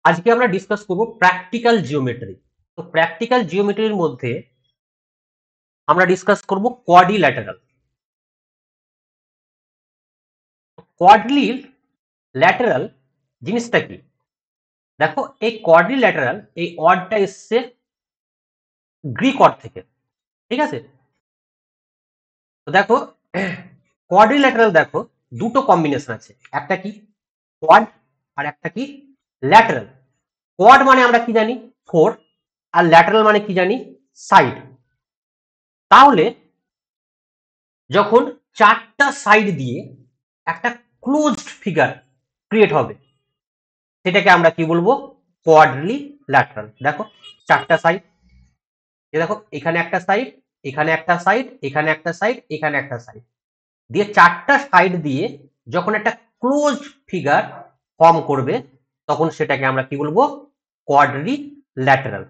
আজকে আমরা ডিসকাস করব প্র্যাকটিক্যাল জিওমেট্রি। তো প্র্যাকটিক্যাল জিওমেট্রির মধ্যে আমরা ডিসকাস করব কোয়াড্রিল্যাটারাল। কোয়াড্রিল্যাটারাল জিনিসটা কি? দেখো, এই কোয়াড্রিল্যাটারাল এই ওয়ার্ডটা এসছে গ্রিক ওয়ার্ড থেকে, ঠিক আছে? তো দেখো, কোয়াড্রিল্যাটারাল দেখো দুটো কম্বিনেশন আছে, একটা কি কোয়াড আর একটা কি ল্যাটারাল। কোয়াড মানে আমরা কি জানি, 4, আর ল্যাটারাল মানে কি জানি, সাইড। তাহলে যখন চারটা সাইড দিয়ে একটা ক্লোজড ফিগার ক্রিয়েট হবে সেটাকে আমরা কি বলবো, কোয়াড্রিল্যাটারাল। দেখো চারটা সাইড, দেখো এখানে একটা সাইড, এখানে একটা সাইড, এখানে একটা সাইড, এখানে একটা সাইড দিয়ে চারটা সাইড দিয়ে যখন একটা ক্লোজড ফিগার ফর্ম করবে তখন সেটাকে আমরা কি বলবো, কোয়াড্রিল্যাটারাল।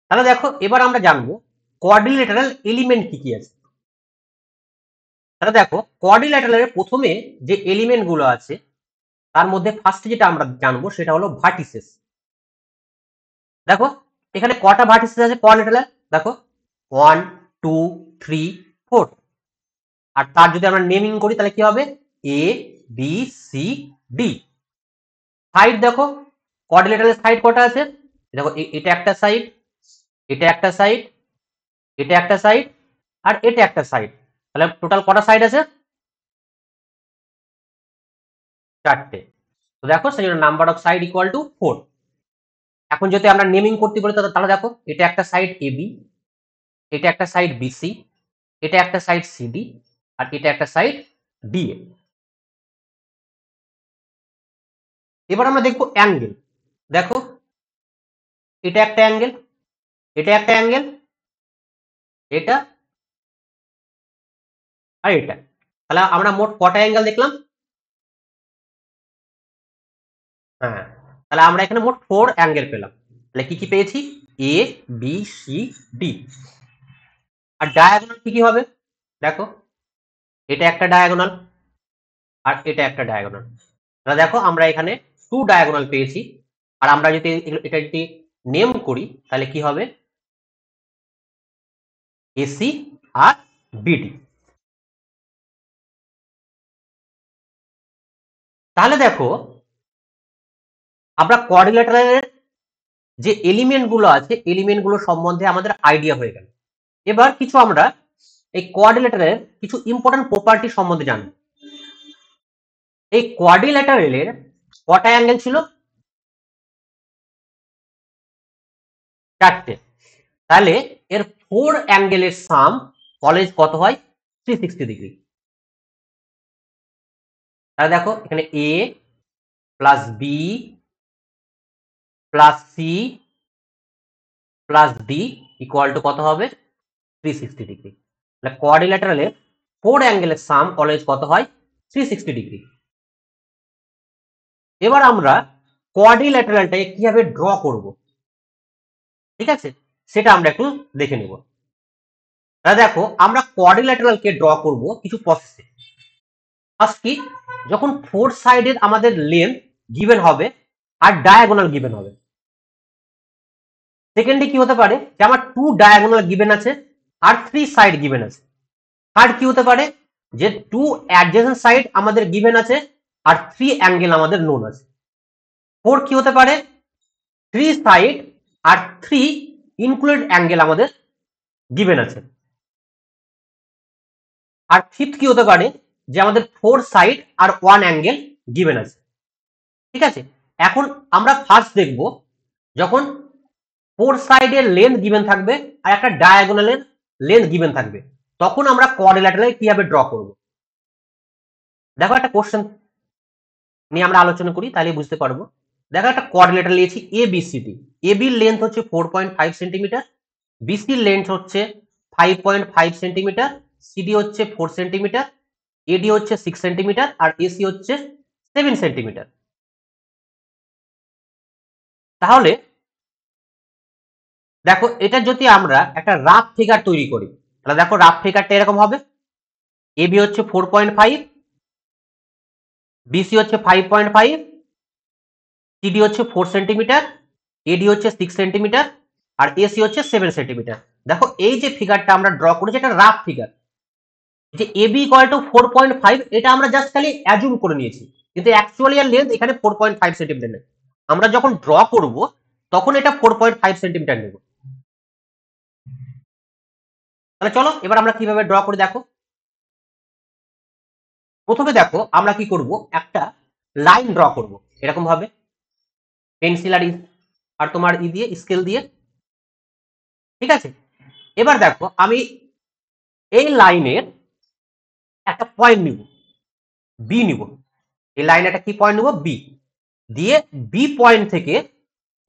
তাহলে দেখো এবার আমরা জানবো কোয়াড্রিল্যাটারাল এলিমেন্ট কি কি আছে। তাহলে দেখো কোয়াড্রিল্যাটারালের প্রথমে যে এলিমেন্ট গুলো আছে তার মধ্যে ফার্স্ট যেটা আমরা জানবো সেটা হলো ভার্টিসেস। দেখো এখানে কটা ভার্টিসেস আছে কোয়াড্রিল্যাটারাল, দেখো 1 2 3 4। আর তার যদি আমরা নেমিং করি তাহলে কি হবে, A B C D. Side দেখো কোয়াড্রিল্যাটারালের সাইড কটা আছে, দেখো এটা একটা সাইড, এটা একটা সাইড, এটা একটা সাইড, আর এটা একটা সাইড। তাহলে টোটাল কটা সাইড আছে, চারটে। তো দেখো সেই জন্য number of side equal to 4। এখন যদি আমরা নেমিং করতে পারি তাহলে দেখো এটা একটা সাইড এবি, এটা একটা সাইড বিসি, এটা একটা সাইড সিডি, আর এটা একটা সাইড ডিএ। এবার আমরা দেখবো অ্যাঙ্গেল। দেখো এটা একটা অ্যাঙ্গেল, এটা একটা অ্যাঙ্গেল, এটা আর এটা। তাহলে আমরা মোট কটা অ্যাঙ্গেল দেখলাম, হ্যাঁ, তাহলে আমরা এখানে মোট 4 অ্যাঙ্গেল পেলাম। তাহলে কি কি পেয়েছি, A B C D. R diagonal কি কি হবে, দেখো এটা একটা ডায়াগোনাল আর এটা একটা ডায়াগোনাল। তাহলে দেখো আমরা এখানে 2 ডায়াগোনাল পেয়েছি। আর আমরা যদি এটা যদি নেম করি তাহলে কি হবে, এসি আর বিডি। তাহলে দেখো আমরা কোয়াড্রিল্যাটারালের যে এলিমেন্ট গুলো আছে এলিমেন্ট গুলো সম্বন্ধে আমাদের আইডিয়া হয়ে গেল। এবার কিছু আমরা এই কোয়াড্রিল্যাটারালের কিছু ইম্পর্টেন্ট প্রপার্টি সম্বন্ধে জানবো। এই কোয়াড্রিল্যাটারালের কটা অ্যাঙ্গেল ছিল, চারটে। তাহলে এর 4 অ্যাঙ্গেলের সাম অলওয়েজ কত হয়, 360 ডিগ্রি। তাহলে দেখো এখানে A plus B plus C plus D equal to কত হবে, 360 ডিগ্রি। তাহলে কোয়াড্রিল্যাটারালের 4 অ্যাঙ্গেলের সাম অলওয়েজ কত হয়, 360 ডিগ্রি। এবার আমরা কোয়াড্রিল্যাটারালটাকে কিভাবে ড্র করব, ঠিক আছে, সেটা আমরা একটু দেখে নেব। তাহলে দেখো আমরা কোয়াড্রিল্যাটারালকে ড্র করব কিছু প্রসেসে। ফার্স্ট কি, যখন 4 সাইডের আমাদের লেন্থ গিভেন হবে আর ডায়াগোনাল গিভেন হবে। সেকেন্ডে কি হতে পারে, যে আমার 2 ডায়াগোনাল গিভেন আছে আর 3 সাইড গিভেন আছে। থার্ড কি হতে পারে, যে 2 অ্যাডজেসেন্ট সাইড আমাদের গিভেন আছে আর 3 অ্যাঙ্গেল আমাদের নোন আছে। 4 কি হতে পারে, 3 সাইড আর 3 ইনক্লুডেড অ্যাঙ্গেল আমাদের গিভেন আছে। আর ফিফথ কি হতে পারে, যে আমাদের 4 সাইড আর 1 অ্যাঙ্গেল গিভেন আছে। ঠিক আছে, এখন আমরা ফার্স্ট দেখব যখন 4 সাইডের লেন্থ গিভেন থাকবে আর একটা ডায়াগোনালের লেন্থ গিভেন থাকবে তখন আমরা কোয়াড্রিল্যাটারাল কিভাবে ড্র করব। দেখো একটা কোশ্চেন নিয়ে আমরা আলোচনা করি তাহলে বুঝতে পারবো। দেখো একটা কোয়াড্রিল্যাটারাল নিয়েছি এবিসিডি। এবির লেন্থ হচ্ছে 4.5 সেন্টিমিটার, বিসির লেন্থ হচ্ছে 5.5 সেন্টিমিটার, সিডি হচ্ছে 4 সেন্টিমিটার, এডি হচ্ছে 6 সেন্টিমিটার আর এসি হচ্ছে 7 সেন্টিমিটার। তাহলে দেখো এটা যদি আমরা একটা রাফ ফিগার তৈরি করি তাহলে দেখো রাফ ফিগারটা এরকম হবে, এবি হচ্ছে 4.5, বিসি হচ্ছে 5.5, সিডি হচ্ছে 4 সেন্টিমিটার, এডি হচ্ছে 6 সেন্টিমিটার, আর এসি হচ্ছে 7 সেন্টিমিটার। দেখো এই যে ফিগারটা আমরা ড্র করেছি এটা রাফ ফিগার, যে এবি ইকুয়াল টু 4.5 এটা আমরা জাস্ট খালি অ্যাজুম করে নিয়েছি, কিন্তু অ্যাকচুয়ালি এর লেন্থ এখানে 4.5 সেন্টিমিটার নেই। আমরা যখন ড্র করব তখন এটা 4.5 সেন্টিমিটার নেব। তাহলে চলো এবার আমরা কিভাবে ড্র করে দেখো। প্রথমে দেখো আমরা কি করব, একটা লাইন ড্র করব এরকম ভাবে, পেন্সিল আর তোমার দিয়ে স্কেল দিয়ে, ঠিক আছে। এবার দেখো আমি এই লাইনের একটা পয়েন্ট নিব, বি নিব, এই লাইনে একটা কি পয়েন্ট নিব, বি, দিয়ে বি পয়েন্ট থেকে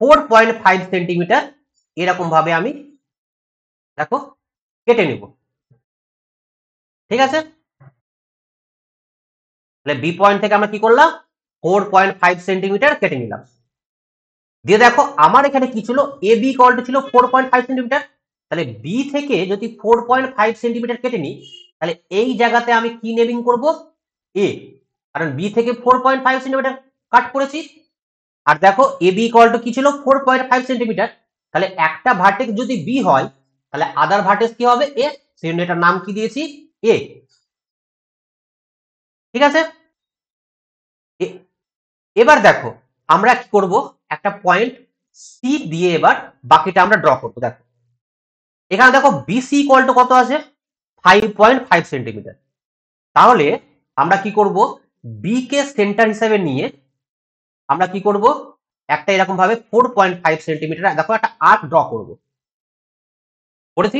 4.5 সেন্টিমিটার এরকম ভাবে আমি দেখো কেটে নিব, ঠিক আছে। তাহলে বি পয়েন্ট থেকে আমরা কি করলাম, 4.5 সেন্টিমিটার কেটে নিলাম। দিয়ে দেখো আমার এখানে কি ছিল, এ বি ইকুয়াল টু ছিল 4.5 সেন্টিমিটার, তাহলে বি থেকে যদি 4.5 সেন্টিমিটার কেটে নিই, তাহলে এই জায়গাতে আমি কি নেমিং করব, এ, কারণ বি থেকে 4.5 সেন্টিমিটার কাট করেছি। আর দেখো এ বি ইকুয়াল টু কি ছিল, 4.5 সেন্টিমিটার, তাহলে একটা ভার্টেক্স যদি বি হয় তাহলে আদার ভার্টেক্স কি হবে, এ, সেজন্য এটার নাম কি দিয়েছি, এ, ঠিক আছে। এবার দেখো আমরা কি করব, একটা পয়েন্ট সি দিয়ে এবার বাকিটা আমরা ড্র করবো। দেখো এখানে দেখো বিসি ইকুয়াল টু কত আছে, 5.5 সেন্টিমিটার। তাহলে আমরা কি করব, বি কে সেন্টার হিসেবে নিয়ে আমরা কি করব, একটা এরকম ভাবে 4.5 সেন্টিমিটার দেখো একটা আর্ক ড্র করব, করেছি,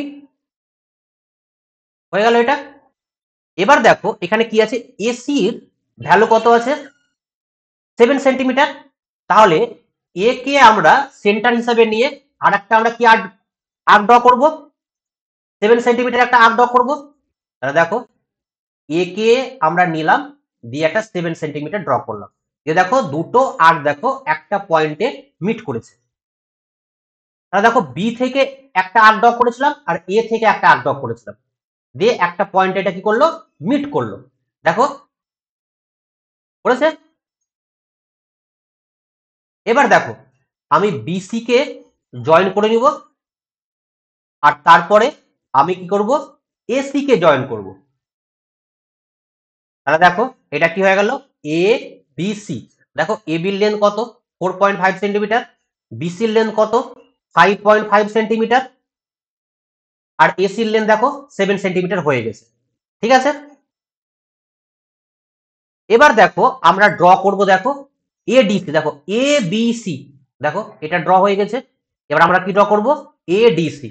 হয়ে গেল এটা। এবার দেখো এখানে কি আছে, এসি এর ভ্যালু কত আছে, 7 সেন্টিমিটার। তাহলে এ কে আমরা সেন্টার হিসাবে নিয়ে আর একটা আমরা কি আর্ক ড্র করব, 7 সেন্টিমিটার একটা আর্ক ড্র করব। তাহলে দেখো এ কে আমরা নিলাম, দিয়ে একটা 7 সেন্টিমিটার ড্র করলাম, দিয়ে দেখো দুটো আর্ক দেখো একটা পয়েন্টে মিট করেছে। তাহলে দেখো বি থেকে একটা আর্ক ড্র করেছিলাম আর এ থেকে একটা আর্ক ড্র করেছিলাম, দিয়ে একটা পয়েন্ট এটা কি করলো, মিট করলো, দেখো করেছে। এবার দেখো আমি বিসি কে জয়েন করে নিব, আর তারপরে আমি কি করব, এসি কে জয়েন করব। তাহলে দেখো এটা কি হয়ে গেল, এ বি সি। দেখো এ বির লেন্থ কত, 4.5 সেন্টিমিটার, বিসির লেন্থ কত, 5.5 সেন্টিমিটার, আর এসির লেন্থ দেখো 7 সেন্টিমিটার হয়ে গেছে, ঠিক আছে। এবার দেখো আমরা ড্র করব, দেখো এডিসি, দেখো এ বি সি, দেখো এটা ড্র হয়ে গেছে। এবার আমরা কি ড্র করব, এডিসি।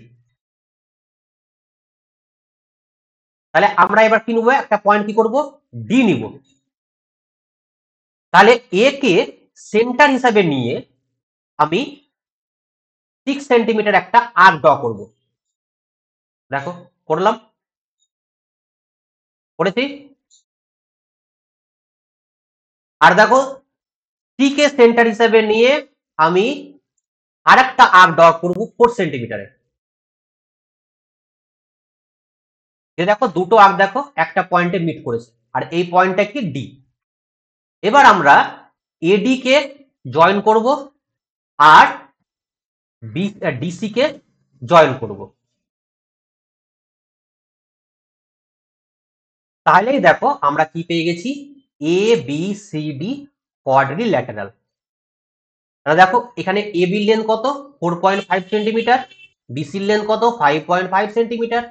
তাহলে আমরা এবার কি নিব, একটা পয়েন্ট কি করব, ডি নিব। তাহলে এ কে সেন্টার হিসাবে নিয়ে আমি 6 সেন্টিমিটার একটা আর্ক ড্র করব, দেখো করলাম, করেছি। আর দেখো সি কে সেন্টার হিসাবে নিয়ে আমি আরেকটা আর্ক ড্র করব 4 সেন্টিমিটারে, যে দেখো দুটো আর্ক দেখো একটা পয়েন্টে মিট করেছে, আর এই পয়েন্টটা কি, ডি। এবার আমরা এডি কে জয়েন করব আর ডিসি কে জয়েন করব, তাহলেই দেখো আমরা কি পেয়ে গেছি, A B C D quadrilateral. তাহলে দেখো এখানে এ বি লেন্থ কত, 4.5 সেন্টিমিটার, বিসির লেন্থ কত, 5.5 সেন্টিমিটার,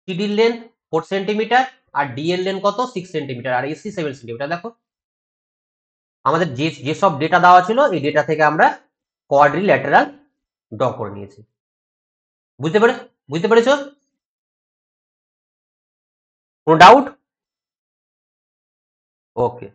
সিডির লেন্থ 4 সেন্টিমিটার, আর ডি এর লেন্থ কত, 6 সেন্টিমিটার, আর এসি 7 সেন্টিমিটার। দেখো আমাদের যেসব ডেটা দেওয়া ছিল এই ডেটা থেকে আমরা কোয়াড্রিল্যাটারাল ড্র করে নিয়েছি। বুঝতে পারে, বুঝতে পেরেছো, কোনো ডাউট? ওকে।